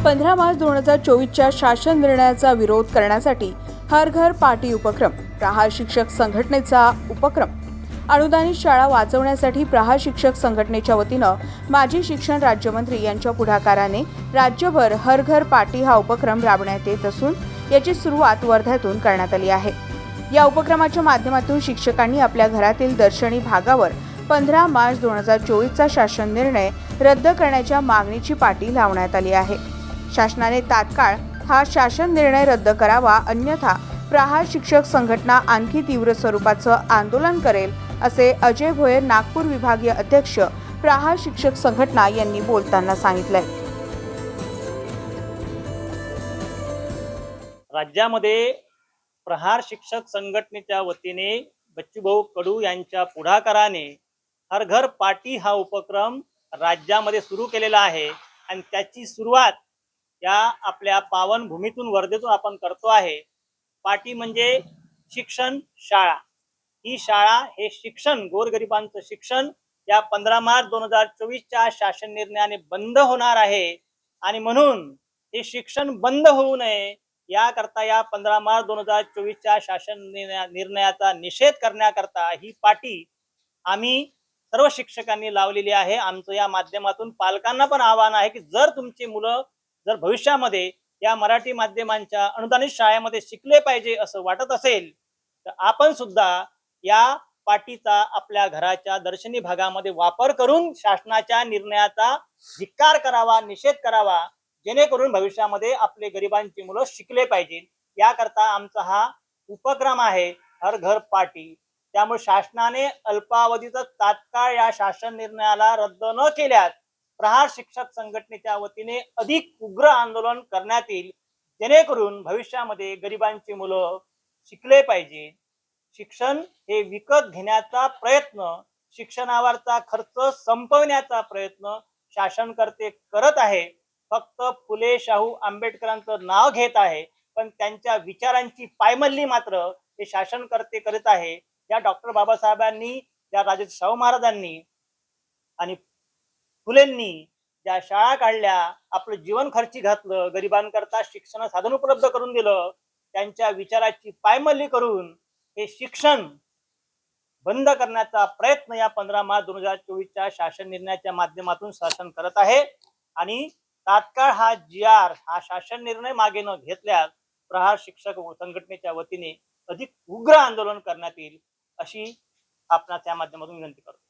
15 मार्च 2024च्या शासन निर्णयाचा विरोध करण्यासाठी हर घर पार्टी उपक्रम, प्रहार शिक्षक संघटनेचा उपक्रम, अनुदानित शाळा वाचवण्यासाठी प्रहार शिक्षक संघटनेच्या वतीनं माजी शिक्षण राज्यमंत्री यांच्या पुढाकाराने राज्यभर हर घर पार्टी हा उपक्रम राबवण्यात येत असून याची सुरुवात वर्ध्यातून करण्यात आली आहे। या उपक्रमाच्या माध्यमातून शिक्षकांनी आपल्या घरातील दर्शनी भागावर 15 मार्च 2024चा शासन निर्णय रद्द करण्याच्या मागणीची पाटी लावण्यात आली आहे। शासनाने तात्काळ हा शासन निर्णय रद्द करावा, अन्यथा प्रहार शिक्षक संघटना आणखी तीव्र स्वरूपाचं आंदोलन करेल, असे अजय भोयर, नागपूर विभागीय अध्यक्ष, प्रहार शिक्षक संघटना यांनी बोलताना सांगितलंय। राज्यामध्ये प्रहार शिक्षक संघटनेच्या वतीने बच्चूभाऊ कडू यांच्या पुढाकाराने हर घर पार्टी हा उपक्रम राज्यामध्ये सुरू केलेला आहे आणि त्याची सुरुवात या आपल्या पावन भूमीतून, वर्धेतून आपण करतो आहे। पार्टी म्हणजे शिक्षण शाळा। ही शाळा, हे शिक्षण, गोरगरिबांचं शिक्षण या 15 मार्च 2024च्या शासन निर्णयाने बंद होणार आहे आणि म्हणून हे शिक्षण बंद होऊ नये याकरता या 15 मार्च 2024च्या शासन निर्णयाचा निषेध करण्याकरता ही पार्टी आम्ही सर्व शिक्षकांनी लावलेली आहे। आमचं या माध्यमातून पालकांना पण आवाहन आहे की जर तुमची मुलं जर भविष्यामध्ये या मराठी माध्यमांच्या अनुदानित शाळेमध्ये शिकले पाहिजे असं वाटत असेल तर आपण सुद्धा या पार्टीचा आपल्या घराच्या दर्शनी भागामध्ये वापर करून शासनाच्या निर्णयाचा धिक्कार करावा, निषेध करावा, जेणेकरून भविष्यामध्ये आपले गरिबांची मुलं शिकले पाहिजे। याकरता आमचा हा उपक्रम आहे हर घर पार्टी। त्यामुळे शासनाने अल्पावधीचा तात्काळ या शासन निर्णयाला रद्द न केल्यास प्रहार शिक्षक संघटनेच्या वतीने अधिक उग्र आंदोलन करण्यात येईल, जेणेकरून भविष्यामध्ये गरिबांची मुलं शिकले पाहिजे। शिक्षण हे विकत घेण्याचा प्रयत्न, शिक्षणावरचा खर्च संपवण्याचा प्रयत्न शासनकर्ते करत आहे। फक्त फुले शाहू आंबेडकरांचं नाव घेत आहे, पण त्यांच्या विचारांची पायमल्ली मात्र हे शासनकर्ते करत आहे। या डॉक्टर बाबासाहेबांनी, त्या राजर्षी शाहू महाराजांनी आणि फुलेंनी ज्या शाळा काढल्या, आपलं जीवन खर्ची घातलं, गरिबांकरता शिक्षण साधन उपलब्ध करून दिलं, त्यांच्या विचाराची पायमल्ली करून हे शिक्षण बंद करण्याचा प्रयत्न या 15 मार्च 2024च्या शासन निर्णयाच्या माध्यमातून शासन करत आहे आणि तात्काळ हा GR, हा शासन निर्णय मागे न घेतल्यास प्रहार शिक्षक संघटनेच्या वतीने अधिक उग्र आंदोलन करण्यात येईल, अशी आपणास या माध्यमातून विनंती करतो।